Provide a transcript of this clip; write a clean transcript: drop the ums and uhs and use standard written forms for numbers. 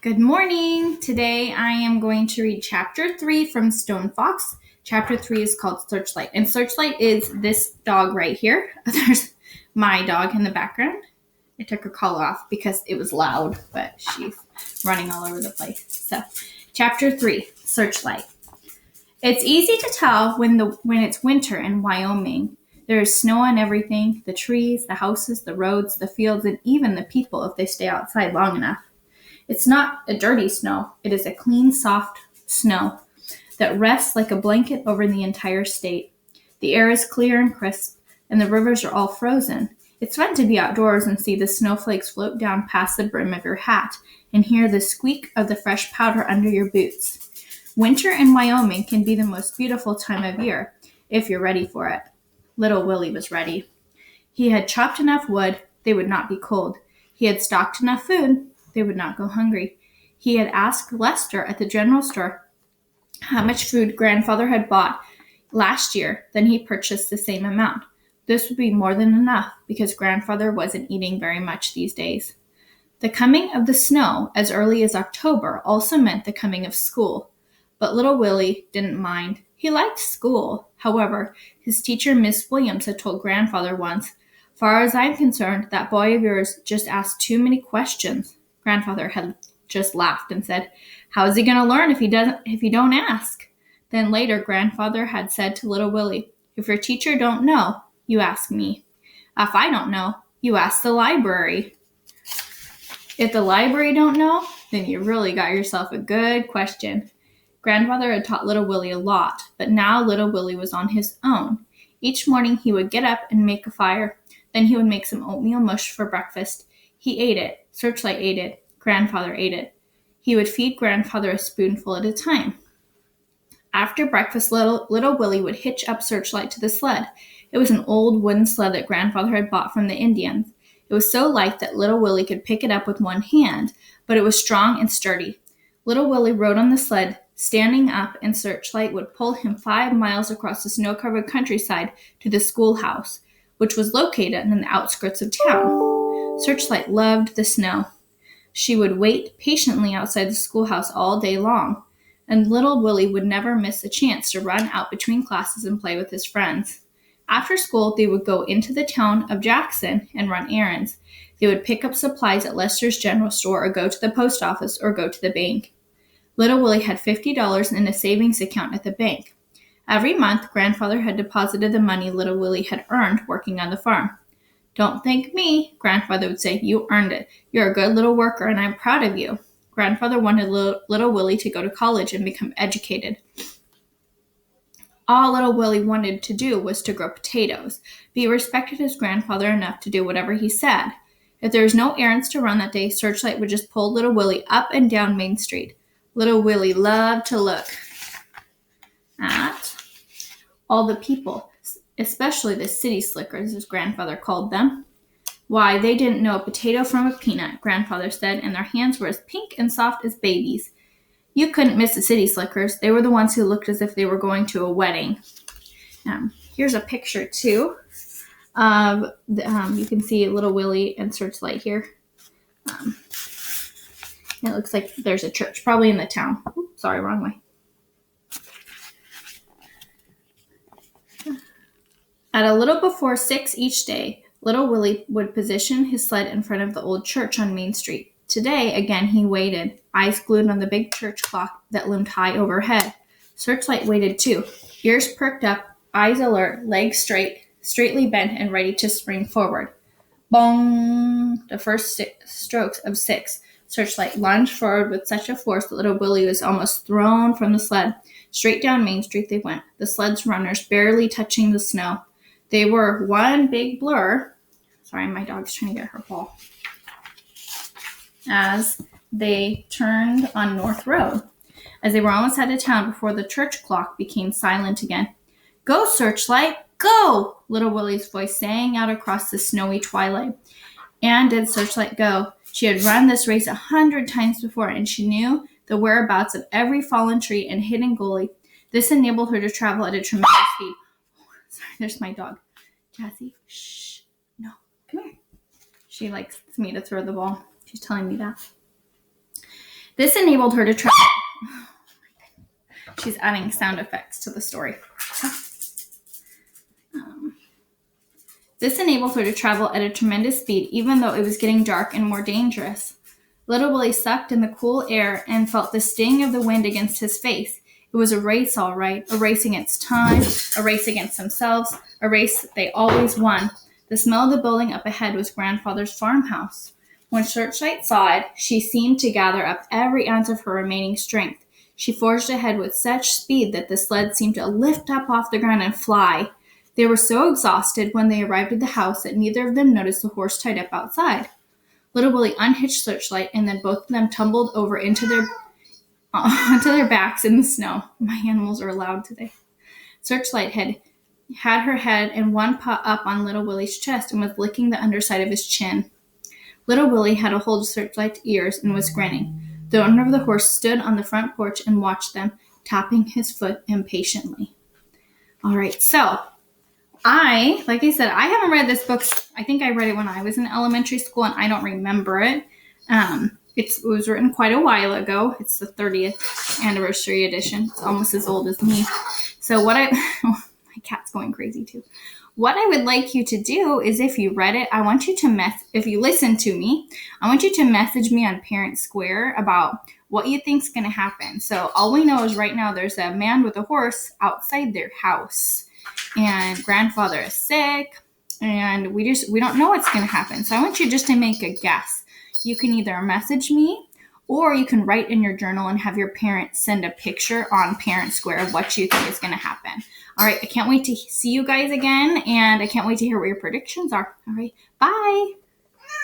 Good morning. Today I am going to read chapter 3 from Stone Fox. Chapter 3 is called Searchlight. And Searchlight is this dog right here. There's my dog in the background. I took her collar off because it was loud, but she's running all over the place. So, chapter 3, Searchlight. It's easy to tell when it's winter in Wyoming. There is snow on everything, the trees, the houses, the roads, the fields, and even the people if they stay outside long enough. It's not a dirty snow. It is a clean, soft snow that rests like a blanket over the entire state. The air is clear and crisp, and the rivers are all frozen. It's fun to be outdoors and see the snowflakes float down past the brim of your hat and hear the squeak of the fresh powder under your boots. Winter in Wyoming can be the most beautiful time of year, if you're ready for it. Little Willie was ready. He had chopped enough wood, they would not be cold. He had stocked enough food, they would not go hungry. He had asked Lester at the general store how much food grandfather had bought last year, then he purchased the same amount. This would be more than enough because grandfather wasn't eating very much these days. The coming of the snow as early as October also meant the coming of school. But little Willie didn't mind. He liked school. However, his teacher, Miss Williams, had told grandfather once, "Far as I'm concerned, that boy of yours just asked too many questions." Grandfather had just laughed and said, "How is he going to learn if he don't ask?" Then later, grandfather had said to little Willie, "If your teacher don't know, you ask me. If I don't know, you ask the library. If the library don't know, then you really got yourself a good question." Grandfather had taught little Willie a lot, but now little Willie was on his own. Each morning he would get up and make a fire. Then he would make some oatmeal mush for breakfast. He ate it. Searchlight ate it. Grandfather ate it. He would feed grandfather a spoonful at a time. After breakfast, little Willie would hitch up Searchlight to the sled. It was an old wooden sled that grandfather had bought from the Indians. It was so light that little Willie could pick it up with one hand, but it was strong and sturdy. Little Willie rode on the sled, standing up, and Searchlight would pull him 5 miles across the snow-covered countryside to the schoolhouse, which was located in the outskirts of town. Searchlight loved the snow. She would wait patiently outside the schoolhouse all day long, and little Willie would never miss a chance to run out between classes and play with his friends. After school, they would go into the town of Jackson and run errands. They would pick up supplies at Lester's general store or go to the post office or go to the bank. Little Willie had $50 in a savings account at the bank. Every month, grandfather had deposited the money little Willie had earned working on the farm. "Don't thank me," grandfather would say. "You earned it. You're a good little worker, and I'm proud of you." Grandfather wanted little Willie to go to college and become educated. All little Willie wanted to do was to grow potatoes, but he respected his grandfather enough to do whatever he said. If there was no errands to run that day, Searchlight would just pull little Willie up and down Main Street. Little Willie loved to look at all the people, especially the city slickers, as grandfather called them. Why, they didn't know a potato from a peanut, grandfather said, and their hands were as pink and soft as babies. You couldn't miss the city slickers. They were the ones who looked as if they were going to a wedding. Here's a picture, too, of you can see little Willie and Searchlight here. It looks like there's a church, probably in the town. Oops, sorry, wrong way. At a little before 6 each day, little Willie would position his sled in front of the old church on Main Street. Today, again, he waited, eyes glued on the big church clock that loomed high overhead. Searchlight waited too, ears perked up, eyes alert, legs straight, straightly bent and ready to spring forward. Bong! The first strokes of 6. Searchlight lunged forward with such a force that little Willie was almost thrown from the sled. Straight down Main Street they went, the sled's runners barely touching the snow. They were one big blur. Sorry, my dog's trying to get her ball. As they turned on North Road. As they were almost out of town before the church clock became silent again. "Go, Searchlight, go!" little Willie's voice sang out across the snowy twilight. And did Searchlight go. She had run this race 100 times before, and she knew the whereabouts of every fallen tree and hidden gully. This enabled her to travel at a tremendous speed. Sorry, there's my dog. Jazzy, shh. No, come here. She likes me to throw the ball. She's telling me that. This enabled her to travel. She's adding sound effects to the story. This enabled her to travel at a tremendous speed, even though it was getting dark and more dangerous. Little Willie sucked in the cool air and felt the sting of the wind against his face. It was a race, all right, a race against time, a race against themselves, a race that they always won. The smell of the building up ahead was Grandfather's farmhouse. When Searchlight saw it, she seemed to gather up every ounce of her remaining strength. She forged ahead with such speed that the sled seemed to lift up off the ground and fly. They were so exhausted when they arrived at the house that neither of them noticed the horse tied up outside. Little Willie unhitched Searchlight, and then both of them tumbled over onto their backs in the snow. My animals are loud today. Searchlight had her head and one paw up on Little Willie's chest and was licking the underside of his chin. Little Willie had a hold of Searchlight's ears and was grinning. The owner of the horse stood on the front porch and watched them, tapping his foot impatiently. All right, so like I said, I haven't read this book. I think I read it when I was in elementary school, and I don't remember it. It was written quite a while ago. It's the 30th anniversary edition. It's almost as old as me. So my cat's going crazy too. What I would like you to do is, if you read it, I want you to if you listen to me, I want you to message me on Parent Square about what you think's going to happen. So all we know is right now there's a man with a horse outside their house, and Grandfather is sick, and we don't know what's going to happen. So I want you just to make a guess. You can either message me, or you can write in your journal and have your parents send a picture on Parent Square of what you think is going to happen. All right, I can't wait to see you guys again, and I can't wait to hear what your predictions are. All right, bye.